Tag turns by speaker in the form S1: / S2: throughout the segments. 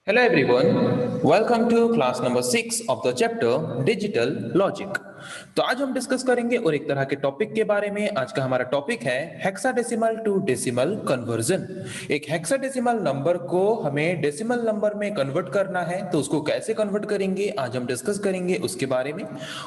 S1: Hello everyone, welcome to class number 6 of the chapter Digital Logic। तो आज हम discuss करेंगे और एक तरह के टॉपिक के बारे में। आज का हमारा टॉपिक है हेक्साडेसिमल टू डेसिमल कन्वर्जन। एक हेक्साडेसिमल नंबर को हमें डेसिमल नंबर में कन्वर्ट करना है, तो उसको कैसे कन्वर्ट करेंगे आज हम डिस्कस करेंगे उसके बारे में,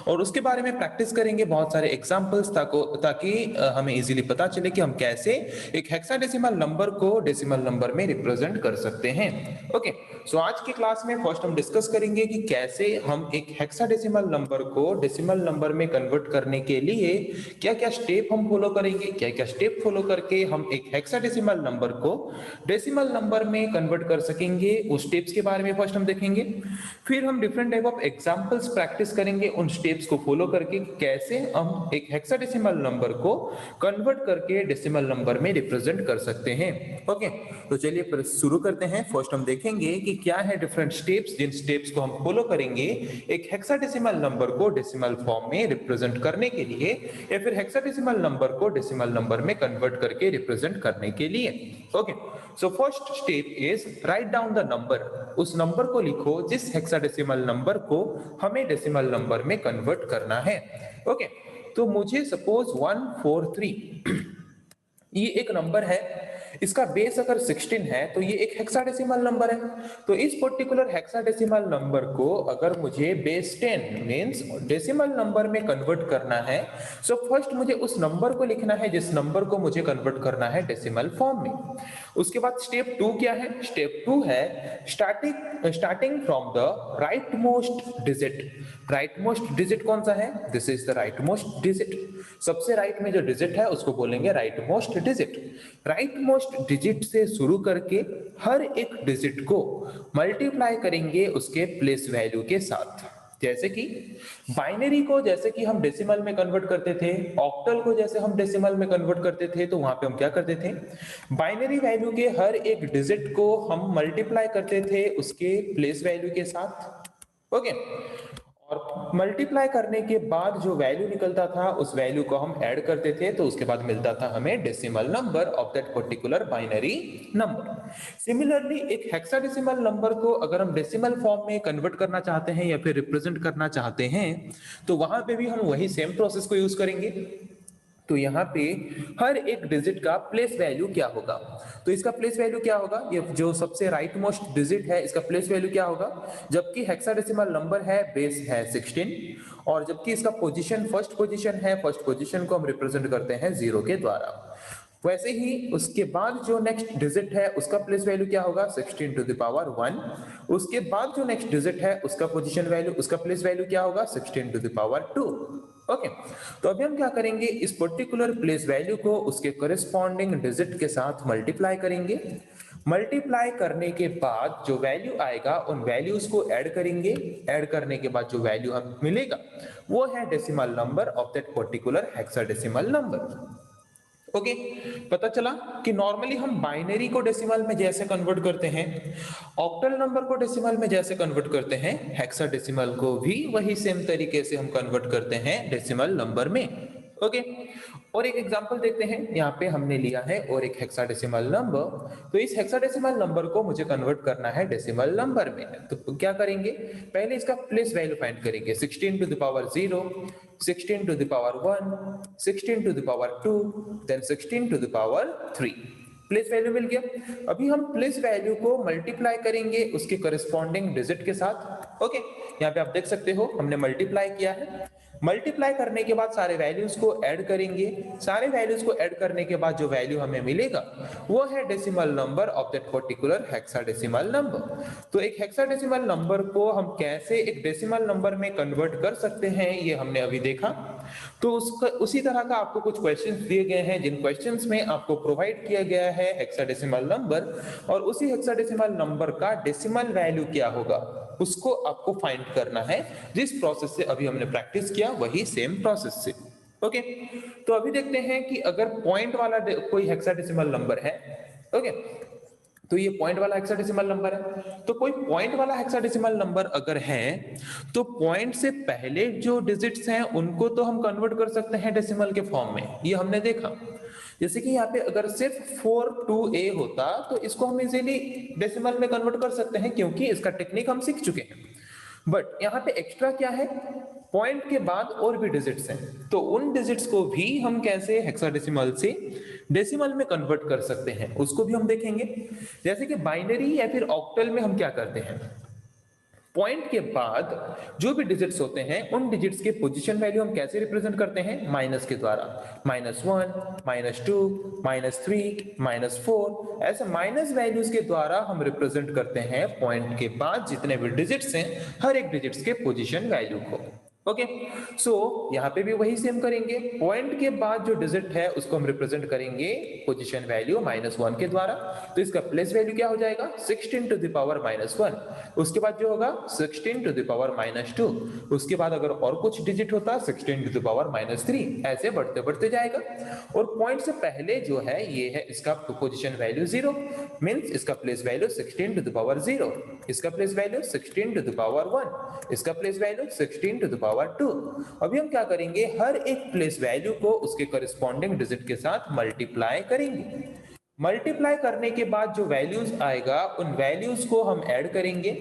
S1: और उसके बारे में प्रैक्टिस करेंगे बहुत सारे एग्जांपल्स ताकि हमें इजीली पता चले कि हम कैसे एक हेक्साडेसिमल नंबर को डेसिमल नंबर में रिप्रेजेंट कर सकते हैं। ओके, सो आज की क्लास में फर्स्ट हम डिस्कस करेंगे कि कैसे हम एक हेक्साडेसिमल नंबर को डेसिमल नंबर में कन्वर्ट करने के लिए क्या क्या स्टेप हम फॉलो करेंगे, क्या क्या स्टेप फॉलो करके हम एक हेक्साडेसिमल नंबर को डेसिमल नंबर में कन्वर्ट कर सकेंगे। उस स्टेप्स के बारे में फर्स्ट हम देखेंगे, फिर हम different type of examples practice करेंगे उन स्टेप्स को फॉलो करके कैसे हम एक हेक्साडेसिमल नंबर को कन्वर्ट करके डेसिमल नंबर में रिप्रेजेंट कर सकते हैं। ओके, तो चलिए शुरू करते हैं। फर्स्ट हम देखेंगे कि क्या है डिफरेंट स्टेप्स, जिन स्टेप्स को हम फॉलो करेंगे एक हेक्साडेसिमल नंबर को डेसिमल फॉर्म में रिप्रेजेंट करने के लिए, या फिर हेक्साडेसिमल नंबर को डेसिमल नंबर में कन्वर्ट करके रिप्रेजेंट करने के लिए। Okay, so first step is write down the number. उस नंबर को लिखो जिस हेक्साडेसिमल नंबर को हमें डेसिमल नंबर में कन्वर्ट करना है। ओके, तो मुझे सपोज 143 ये एक नंबर है, इसका बेस अगर 16 है तो ये एक हेक्साडेसिमल नंबर है। तो इस पर्टिकुलर हेक्साडेसिमल नंबर को अगर मुझे बेस 10 मींस डेसिमल नंबर में कन्वर्ट करना है, सो फर्स्ट मुझे उस नंबर को लिखना है जिस नंबर को मुझे कन्वर्ट करना है डेसिमल फॉर्म में। उसके बाद स्टेप 2 क्या है? स्टेप 2 है starting from the right most digit. Right most digit कौन सा है? This is the right most digit. सबसे राइट में जो डिजिट है उसको बोलेंगे right most digit. Right most digit से शुरू करके हर एक डिजिट को मल्टीप्लाई करेंगे उसके प्लेस वैल्यू के साथ। जैसे कि बाइनरी को जैसे कि हम डेसिमल में कन्वर्ट करते थे, ऑक्टल को जैसे हम डेसिमल में कन्वर्ट करते थे, तो वहां पे हम क्या करते थे, बाइनरी वैल्यू के हर एक डिजिट को हम मल्टीप्लाई करते थे उसके प्लेस वैल्यू के साथ। ओके, और मल्टीप्लाई करने के बाद जो वैल्यू निकलता था उस वैल्यू को हम ऐड करते थे, तो उसके बाद मिलता था हमें decimal number of that particular binary number. Similarly एक हेक्साडेसिमल नंबर को अगर हम डेसिमल फॉर्म में कन्वर्ट करना चाहते हैं या फिर रिप्रेजेंट करना चाहते हैं, तो वहां पे भी हम वही सेम प्रोसेस को यूज करेंगे। तो यहाँ पे हर एक डिजिट का प्लेस वैल्यू क्या होगा, तो इसका प्लेस वैल्यू क्या होगा, ये जो सबसे राइट मोस्ट डिजिट है इसका प्लेस वैल्यू क्या होगा, जबकि हेक्साडेसिमल नंबर है बेस है 16, और जबकि इसका पोजीशन फर्स्ट पोजीशन है, फर्स्ट पोजीशन को हम रिप्रेजेंट करते हैं 0 के द्वारा। वैसे ही उसके बाद जो नेक्स्ट डिजिट है उसका प्लेस वैल्यू क्या होगा, 16 टू द पावर 1। उसके बाद जो नेक्स्ट डिजिट है उसका पोजीशन वैल्यू, उसका प्लेस वैल्यू क्या होगा, 16 टू द पावर 2। ओके, तो अभी हम क्या करेंगे, इस पर्टिकुलर प्लेस वैल्यू को उसके कॉरेस्पॉन्डिंग डिजिट के साथ मल्टीप्लाई करेंगे। मल्टीप्लाई करने के बाद जो वैल्यू आएगा उन वैल्यूज को ऐड करेंगे। ऐड करने के बाद जो वैल्यू हमें मिलेगा वो है decimal number of that particular hexadecimal number. Okay, पता चला कि नॉर्मली हम बाइनरी को डेसिमल में जैसे कन्वर्ट करते हैं, ऑक्टल नंबर को डेसिमल में जैसे कन्वर्ट करते हैं, हेक्साडेसिमल को भी वही सेम तरीके से हम कन्वर्ट करते हैं डेसिमल नंबर में। ओके, और एक एग्जांपल देखते हैं। यहाँ पे हमने लिया है और एक हेक्साडेसिमल नंबर, तो इस हेक्साडेसिमल नंबर को मुझे कन्वर्ट करना है डेसिमल नंबर में। तो क्या करेंगे, पहले इसका प्लेस वैल्यू फाइंड करेंगे। 16 to the power 0, 16 to the power 1, 16 to the power 2, then 16 to the power 3। Place value मिल गया। अभी हम प्लेस वैल्यू को मल्टीप्लाई करेंगे उसके करस्पॉन्डिंग डिजिट के साथ। ओके, यहाँ पे आप देख सकते हो हमने मल्टीप्लाई किया है। मल्टीप्लाई करने के बाद सारे वैल्यूज को ऐड करेंगे। सारे वैल्यूज को ऐड करने के बाद जो वैल्यू हमें मिलेगा वो है decimal number of that particular hexadecimal number. तो एक हेक्साडेसिमल नंबर को हम कैसे एक डेसिमल नंबर में कन्वर्ट कर सकते हैं ये हमने अभी देखा। तो उसी तरह का आपको कुछ क्वेश्चंस दिए गए हैं, जिन क्वेश्चंस में आपको प्रोवाइड किया गया है हेक्साडेसिमल नंबर, और उसी हेक्साडेसिमल नंबर का डेसिमल वैल्यू क्या होगा उसको आपको फाइंड करना है। जिस प्रोसेस से अभी हमने प्रैक्टिस किया वही सेम प्रोसेस से। ओके, तो अभी देखते हैं कि अगर पॉइंट वाला कोई हेक्साडेसिमल नंबर है, ओके, तो ये पॉइंट वाला हेक्साडेसिमल नंबर है। तो कोई पॉइंट वाला हेक्साडेसिमल नंबर अगर है तो पॉइंट से पहले जो डिजिट्स हैं उनको तो हम कन्वर्ट कर सकते हैं डेसिमल के फॉर्म में, ये हमने देखा। जैसे कि यहाँ पे अगर सिर्फ 42A होता तो इसको हम इजीली डेसिमल में कन्वर्ट कर सकते हैं, क्योंकि इसका टेक्निक हम सीख चुके हैं। बट यहाँ पे एक्स्ट्रा क्या है, पॉइंट के बाद और भी डिजिट्स हैं, तो उन डिजिट्स को भी हम कैसे हेक्साडेसिमल से डेसिमल में कन्वर्ट कर सकते हैं उसको भी हम देखेंगे। जैसे कि बाइनरी या फिर ऑक्टल में हम क्या करते हैं, पॉइंट के बाद जो भी डिजिट्स होते हैं उन डिजिट्स के पोजीशन वैल्यू हम कैसे रिप्रेजेंट करते हैं, माइनस के द्वारा। -1, -2, -3, -4, ऐसे माइनस वैल्यूज के द्वारा हम रिप्रेजेंट करते हैं पॉइंट के बाद जितने भी डिजिट्स हैं हर एक डिजिट्स के पोजीशन वैल्यू को। ओके, सो यहाँ पे भी वही सेम करेंगे, पॉइंट के बाद जो डिजिट है उसको हम रिप्रेजेंट करेंगे पोजीशन वैल्यू -1 के द्वारा। तो इसका प्लेस वैल्यू क्या हो जाएगा, 16 टू द पावर -1। उसके बाद जो होगा 16 टू द पावर -2। उसके बाद अगर और कुछ डिजिट होता 16 टू द पावर -3, ऐसे बढ़ते बढ़ते जाएगा। और पॉइंट से पहले जो है ये है इसका पोजीशन वैल्यू 0, मींस इसका place value 16 to the power 0, इसका place value 16 to the power 1, इसका place value 16 to the power 2। अभी हम क्या करेंगे, हर एक प्लेस वैल्यू को उसके करस्पॉन्डिंग डिजिट के साथ मल्टीप्लाई करेंगे। मल्टीप्लाई करने के बाद जो वैल्यूज आएगा उन वैल्यूज को हम ऐड करेंगे।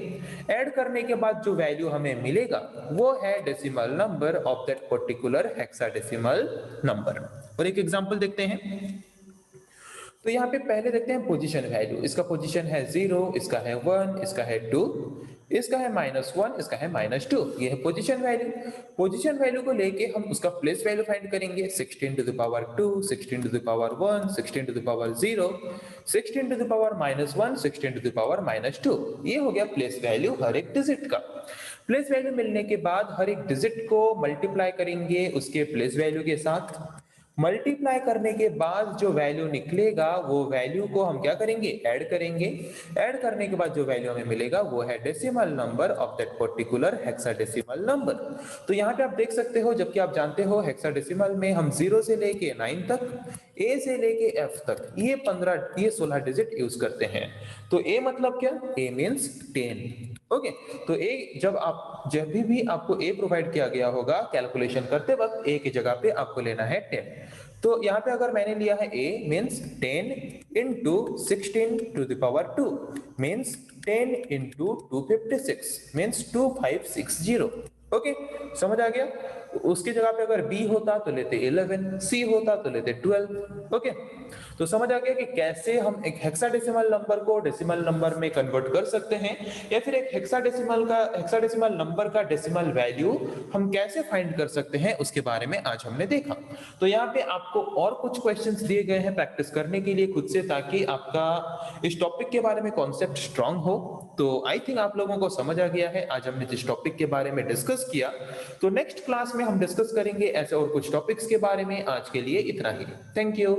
S1: ऐड करने के बाद जो वैल्यू हमें मिलेगा वो है decimal number of that particular hexadecimal number. और एक एग्जांपल देखते हैं। तो यहाँ पे पहले देखते हैं पोजीशन वैल्यू, इसका पोजीशन है 0, इसका है 1, इसका है 2, इसका है -1, इसका है -2, ये है पोजीशन वैल्यू। पोजीशन वैल्यू को लेके हम उसका प्लेस वैल्यू फाइंड करेंगे, 16 to the power 2, 16 to the power 1, 16 to the power 0, 16 to the power -1, 16 to the power -2। ये हो गया प्लेस वैल्यू हर एक डिजिट का। प्लेस वैल्यू मिलने के बाद हर एक डिजिट को मल्टीप्लाई करेंगे उसके प्लेस वैल्यू के साथ। मल्टीप्लाई करने के बाद जो वैल्यू निकलेगा वो वैल्यू को हम क्या करेंगे, ऐड करेंगे। ऐड करने के बाद जो वैल्यू हमें मिलेगा वो है decimal number of that particular hexadecimal number. तो यहाँ पे आप देख सकते हो, जबकि आप जानते हो हेक्साडेसिमल में हम 0 से लेके 9 तक, A से लेके F तक ये 16 डिजिट यूज करते हैं। तो A मतलब क्या, A मींस 10। ओके, तो A जब भी आपको A प्रोवाइड किया गया होगा कैलकुलेशन करते वक्त A की जगह पे आपको लेना है 10। तो यहाँ पे अगर मैंने लिया है A means 10 into 16 to the power 2 means 10 into 256 means 2560। Okay, समझ आ गया। उसकी जगह पे अगर B होता तो लेते 11, C होता तो लेते 12। ओके, तो समझ आ गया कि कैसे हम एक हेक्साडेसिमल नंबर को डेसिमल नंबर में कन्वर्ट कर सकते हैं, या फिर एक हेक्साडेसिमल नंबर का डेसिमल वैल्यू हम कैसे फाइंड कर सकते हैं उसके बारे में आज हमने देखा। तो यहाँ पे आपको और कुछ क्वेश्चंस दिए गए हैं प्रैक्टिस करने के लिए खुद से, ताकि आपका इस टॉपिक के बारे में कॉन्सेप्ट स्ट्रांग हो। तो आई थिंक आप लोगों को समझ आ गया है आज हमने जिस टॉपिक के बारे में डिस्कस किया। तो नेक्स्ट क्लास में हम डिस्कस करेंगे ऐसे और कुछ टॉपिक्स के बारे में। आज के लिए इतना ही, थैंक यू।